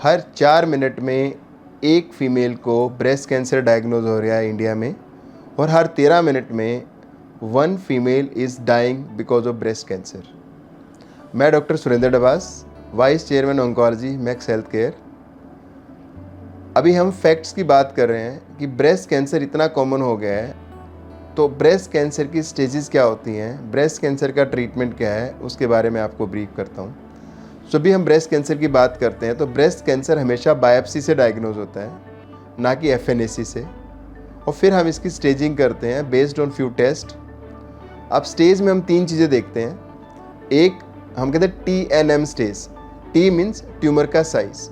हर 4 minute में एक female को ब्रेस्ट कैंसर डायग्नोज हो रहा है इंडिया में, और हर 13 मिनट में 1 female is dying because of breast cancer. मैं doctor Surendra Dabas, vice chairman oncology Max health care. अभी हम फैक्ट्स की बात कर रहे हैं कि ब्रेस्ट कैंसर इतना कॉमन हो गया है, तो ब्रेस्ट कैंसर की स्टेजेस क्या होती हैं, ब्रेस्ट कैंसर का ट्रीटमेंट क्या है, उसके बारे में आपको ब्रीफ करता हूँ। जब भी हम ब्रेस्ट कैंसर की बात करते हैं तो ब्रेस्ट कैंसर हमेशा बायोप्सी से डायग्नोज होता है, ना कि एफएनएसी से, और फिर हम इसकी स्टेजिंग करते हैं बेस्ड ऑन फ्यू टेस्ट। अब स्टेज में हम 3 चीज़ें देखते हैं। एक हम कहते हैं TNM stage. T means tumour का size,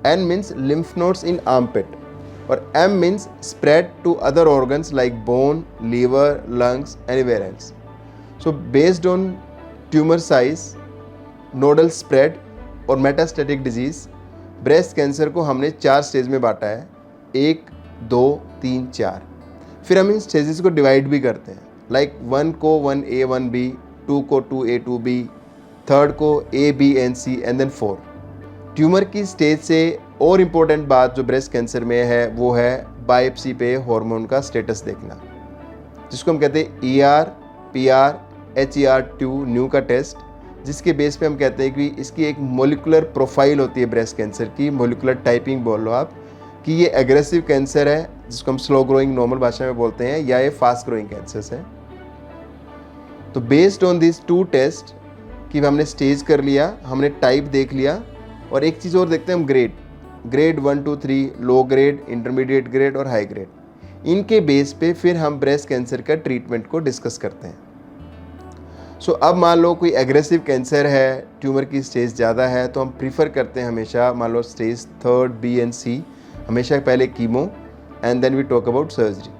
N means lymph nodes in armpit, और M means spread to other organs like bone, liver, lungs, anywhere else. So based on tumour size, nodal spread और metastatic disease, breast cancer को हमने 4 stage में बांटा है, 1, 2, 3, 4। फिर हम इन stages को डिवाइड भी करते हैं, लाइक 1 को 1A 1B, 2 को 2A 2B, 3rd को A B and C and then 4। Tumour की स्टेज से और इम्पोर्टेंट बात जो ब्रेस्ट कैंसर में है वो है बायोप्सी पे हार्मोन का स्टेटस देखना, जिसको हम कहते हैं ER, PR, HER2 न्यू का टेस्ट, जिसके बेस पे हम कहते हैं कि इसकी एक मोलिकुलर प्रोफाइल होती है ब्रेस्ट कैंसर की, मोलिकुलर टाइपिंग बोल लो आप, कि ये एग्रेसिव कैंसर है जिसको हम स्लो ग्रोइंग नॉर्मल भाषा में बोलते हैं, या ये फास्ट ग्रोइंग कैंसर है। तो बेस्ड ऑन दिस 2 टेस्ट कि हमने स्टेज कर लिया, हमने टाइप देख लिया, और एक चीज़ और देखते हैं हम grade 1 2 3, low grade, intermediate grade और हाई ग्रेड। इनके बेस पे फिर हम ब्रेस्ट कैंसर का ट्रीटमेंट को डिस्कस करते हैं। सो अब मान लो कोई एग्रेसिव कैंसर है, ट्यूमर की स्टेज ज़्यादा है, तो हम प्रीफर करते हैं हमेशा, मान लो stage 3rd B and C, हमेशा पहले chemo and then we talk about surgery.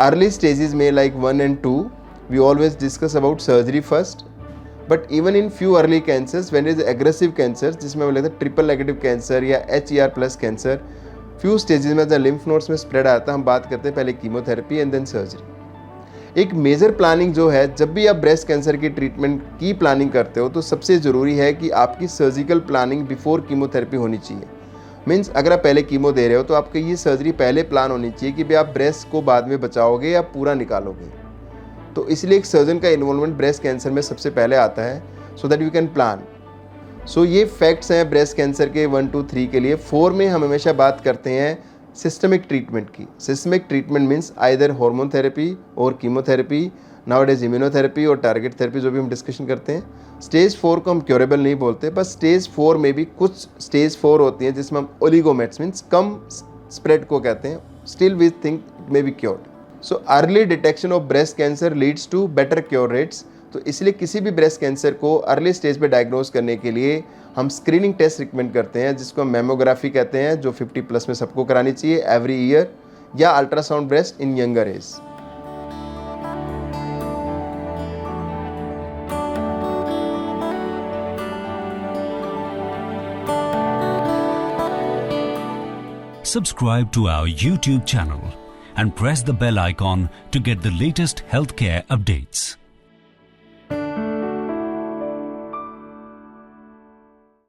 Early stages में like 1 and 2 we always discuss about surgery first, but even in few early cancers when is aggressive cancer, जिसमें हम लेते हैं triple negative cancer या HER+ cancer, few stages में जब lymph nodes में spread आता है, हम बात करते हैं पहले कीमोथेरेपी एंड देन सर्जरी। एक मेजर प्लानिंग जो है, जब भी आप ब्रेस्ट कैंसर की ट्रीटमेंट की प्लानिंग करते हो तो सबसे ज़रूरी है कि आपकी सर्जिकल प्लानिंग बिफोर कीमोथेरेपी होनी चाहिए। मीन्स अगर आप पहले कीमो दे रहे हो तो आपकी ये सर्जरी पहले प्लान होनी चाहिए कि भाई आप ब्रेस्ट को बाद में बचाओगे या पूरा निकालोगे। तो इसलिए एक सर्जन का इन्वॉल्वमेंट ब्रेस्ट कैंसर में सबसे पहले आता है, so that you can plan. So ये फैक्ट्स हैं ब्रेस्ट कैंसर के 1 2 3 के लिए। 4 में हम हमेशा बात करते हैं सिस्टमिक ट्रीटमेंट की। Systemic treatment means either hormone therapy और कीमोथेरेपी, नाउअडेज इम्यूनोथेरेपी और टारगेट थेरेपी, जो भी हम डिस्कशन करते हैं। स्टेज 4 को हम क्योरेबल नहीं बोलते, बस स्टेज 4 में भी कुछ स्टेज 4 होती हैं जिसमें हम ओलिगोमेट्स मीन्स कम स्प्रेड को कहते हैं, still we think may be cured. So early detection of breast cancer leads to better cure rates. तो इसलिए किसी भी ब्रेस्ट कैंसर को अर्ली स्टेज पे डायग्नोज करने के लिए हम स्क्रीनिंग टेस्ट रिकमेंड करते हैं, जिसको हम मेमोग्राफी कहते हैं, जो 50+ में सबको करानी चाहिए एवरी ईयर, या ultrasound breast in younger age. Subscribe to our YouTube channel and press the bell icon to get the latest healthcare updates.